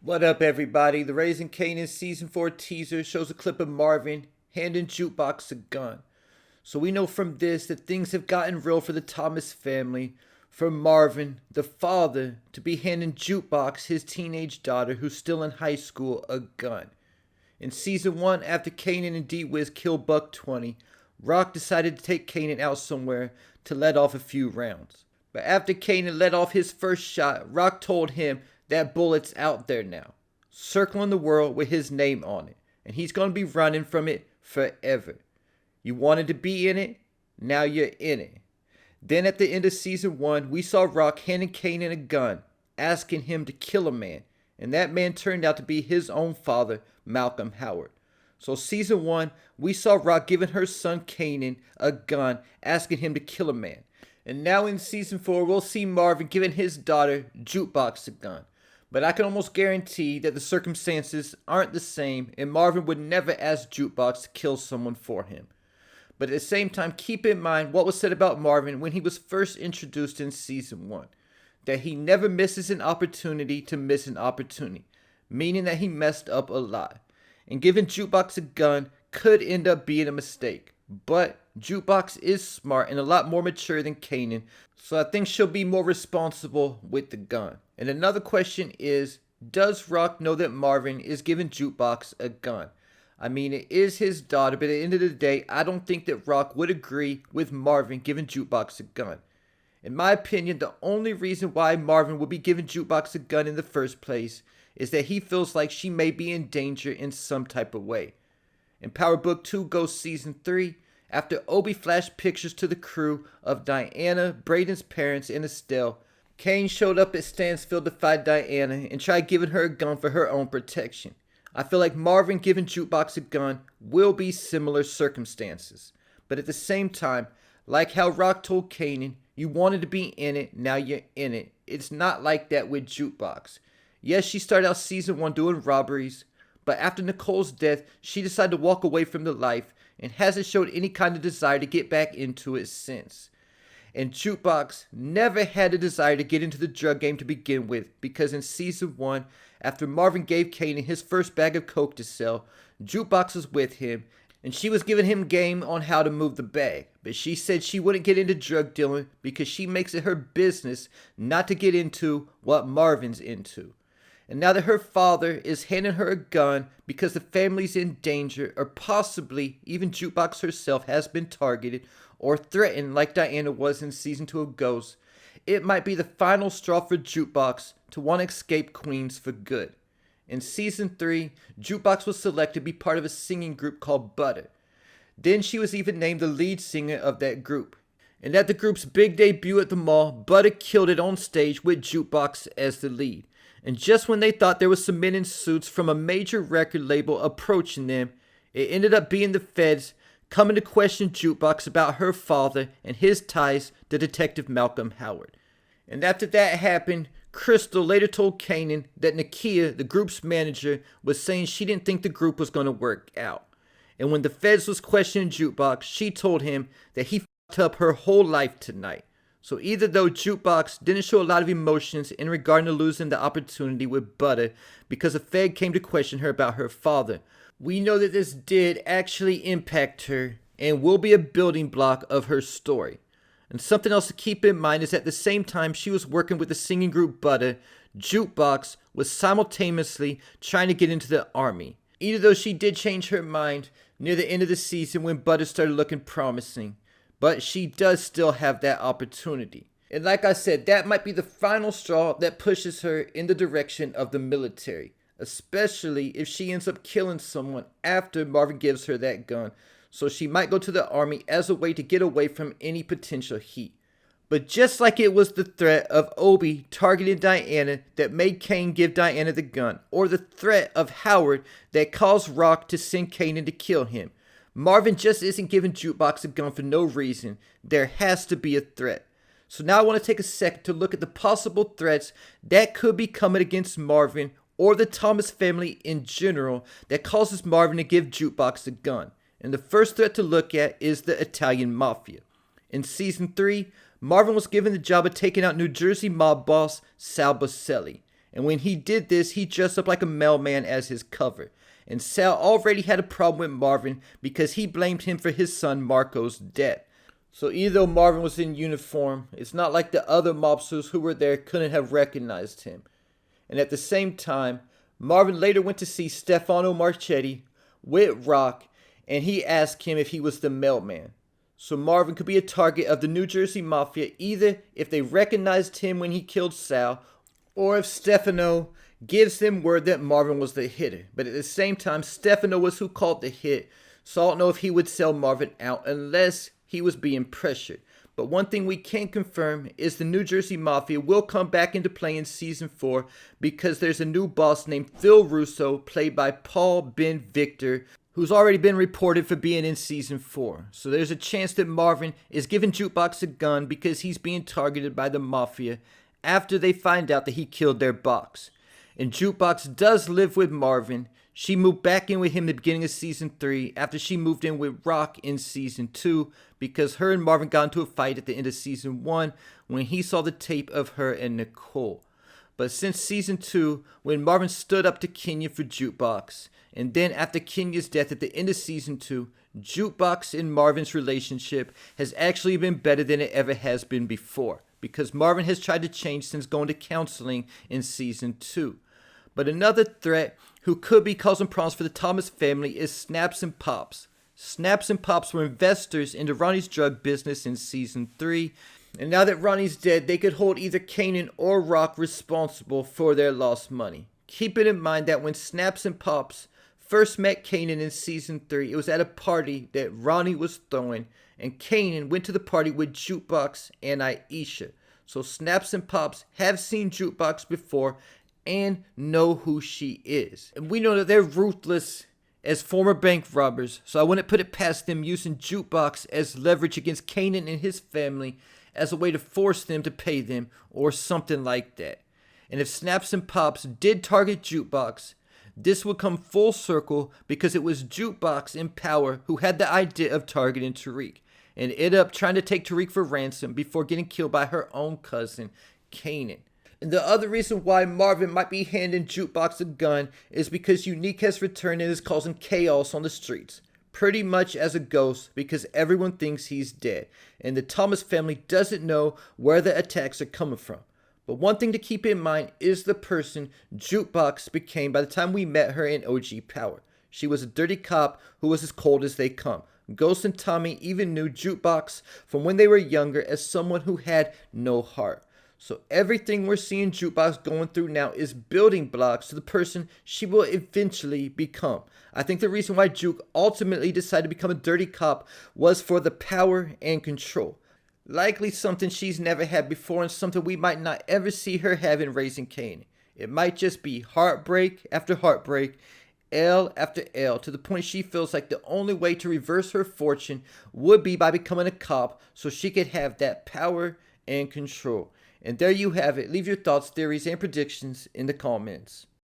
What up, everybody? The Raising Kanan Season 4 teaser shows a clip of Marvin handing Jukebox a gun. So we know from this that things have gotten real for the Thomas family. For Marvin, the father, to be handing Jukebox, his teenage daughter, who's still in high school, a gun. In Season 1, after Kanan and D-Wiz killed Buck 20, Rock decided to take Kanan out somewhere to let off a few rounds. But after Kanan let off his first shot, Rock told him that bullet's out there now, circling the world with his name on it, and he's going to be running from it forever. You wanted to be in it, now you're in it. Then at the end of Season 1, we saw Rock handing Kanan a gun, asking him to kill a man, and that man turned out to be his own father, Malcolm Howard. So Season 1, we saw Rock giving her son Kanan a gun, asking him to kill a man. And now in Season 4, we'll see Marvin giving his daughter Jukebox a gun. But I can almost guarantee that the circumstances aren't the same, and Marvin would never ask Jukebox to kill someone for him. But at the same time, keep in mind what was said about Marvin when he was first introduced in Season 1. That he never misses an opportunity to miss an opportunity, meaning that he messed up a lot. And giving Jukebox a gun could end up being a mistake. But Jukebox is smart and a lot more mature than Kanan, so I think she'll be more responsible with the gun. And another question is, does Rock know that Marvin is giving Jukebox a gun? I mean, it is his daughter, but at the end of the day, I don't think that Rock would agree with Marvin giving Jukebox a gun. In my opinion, the only reason why Marvin would be giving Jukebox a gun in the first place is that he feels like she may be in danger in some type of way. In Power Book 2 Ghost Season 3, after Obi flashed pictures to the crew of Diana, Braden's parents, and Estelle, Kane showed up at Stansfield to fight Diana and tried giving her a gun for her own protection. I feel like Marvin giving Jukebox a gun will be similar circumstances. But at the same time, like how Rock told Kanan, you wanted to be in it, now you're in it. It's not like that with Jukebox. Yes, she started out Season 1 doing robberies, but after Nicole's death, she decided to walk away from the life and hasn't showed any kind of desire to get back into it since. And Jukebox never had a desire to get into the drug game to begin with, because in Season 1, after Marvin gave Kanan his first bag of coke to sell, Jukebox was with him, and she was giving him game on how to move the bag. But she said she wouldn't get into drug dealing because she makes it her business not to get into what Marvin's into. And now that her father is handing her a gun because the family's in danger, or possibly even Jukebox herself has been targeted or threatened like Diana was in Season 2 of Ghost, it might be the final straw for Jukebox to want to escape Queens for good. In Season 3, Jukebox was selected to be part of a singing group called Butter. Then she was even named the lead singer of that group. And at the group's big debut at the mall, Butter killed it on stage with Jukebox as the lead. And just when they thought there was some men in suits from a major record label approaching them, it ended up being the feds coming to question Jukebox about her father and his ties to Detective Malcolm Howard. And after that happened, Crystal later told Kanan that Nakia, the group's manager, was saying she didn't think the group was going to work out. And when the feds was questioning Jukebox, she told him that he fucked up her whole life tonight. So either though Jukebox didn't show a lot of emotions in regard to losing the opportunity with Butter because a Fed came to question her about her father, we know that this did actually impact her and will be a building block of her story. And something else to keep in mind is at the same time she was working with the singing group Butter, Jukebox was simultaneously trying to get into the army. Either though she did change her mind near the end of the season when Butter started looking promising. But she does still have that opportunity. And like I said, that might be the final straw that pushes her in the direction of the military. Especially if she ends up killing someone after Marvin gives her that gun. So she might go to the army as a way to get away from any potential heat. But just like it was the threat of Obi targeting Diana that made Kane give Diana the gun, or the threat of Howard that caused Rock to send Kanan to kill him, Marvin just isn't giving Jukebox a gun for no reason. There has to be a threat. So now I want to take a second to look at the possible threats that could be coming against Marvin or the Thomas family in general that causes Marvin to give Jukebox a gun. And the first threat to look at is the Italian Mafia. In Season 3, Marvin was given the job of taking out New Jersey mob boss Sal Buscemi. And when he did this, he dressed up like a mailman as his cover. And Sal already had a problem with Marvin because he blamed him for his son Marco's death. So even though Marvin was in uniform, it's not like the other mobsters who were there couldn't have recognized him. And at the same time, Marvin later went to see Stefano Marchetti with Rock, and he asked him if he was the mailman. So Marvin could be a target of the New Jersey Mafia either if they recognized him when he killed Sal, or if Stefano gives them word that Marvin was the hitter. But at the same time, Stefano was who called the hit, so I don't know if he would sell Marvin out unless he was being pressured. But one thing we can confirm is the New Jersey Mafia will come back into play in Season 4 because there's a new boss named Phil Russo, played by Paul Ben Victor, who's already been reported for being in Season 4. So there's a chance that Marvin is giving Jukebox a gun because he's being targeted by the Mafia after they find out that he killed their box. And Jukebox does live with Marvin. She moved back in with him at the beginning of Season 3 after she moved in with Rock in Season 2 because her and Marvin got into a fight at the end of Season 1 when he saw the tape of her and Nicole. But since Season 2, when Marvin stood up to Kenya for Jukebox, and then after Kenya's death at the end of Season 2, Jukebox and Marvin's relationship has actually been better than it ever has been before because Marvin has tried to change since going to counseling in Season 2. But another threat who could be causing problems for the Thomas family is Snaps and Pops. Snaps and Pops were investors into Ronnie's drug business in Season 3. And now that Ronnie's dead, they could hold either Kanan or Rock responsible for their lost money. Keeping in mind that when Snaps and Pops first met Kanan in Season 3, it was at a party that Ronnie was throwing, and Kanan went to the party with Jukebox and Aisha. So Snaps and Pops have seen Jukebox before and know who she is. And we know that they're ruthless as former bank robbers, so I wouldn't put it past them using Jukebox as leverage against Kanan and his family as a way to force them to pay them or something like that. And if Snaps and Pops did target Jukebox, this would come full circle because it was Jukebox in power who had the idea of targeting Tariq and ended up trying to take Tariq for ransom before getting killed by her own cousin, Kanan. And the other reason why Marvin might be handing Jukebox a gun is because Unique has returned and is causing chaos on the streets. Pretty much as a ghost because everyone thinks he's dead. And the Thomas family doesn't know where the attacks are coming from. But one thing to keep in mind is the person Jukebox became by the time we met her in OG Power. She was a dirty cop who was as cold as they come. Ghost and Tommy even knew Jukebox from when they were younger as someone who had no heart. So everything we're seeing Jukebox going through now is building blocks to the person she will eventually become. I think the reason why Juke ultimately decided to become a dirty cop was for the power and control. Likely something she's never had before and something we might not ever see her have in Raising Kanan. It might just be heartbreak after heartbreak, L after L, to the point she feels like the only way to reverse her fortune would be by becoming a cop so she could have that power and control. And there you have it. Leave your thoughts, theories, and predictions in the comments.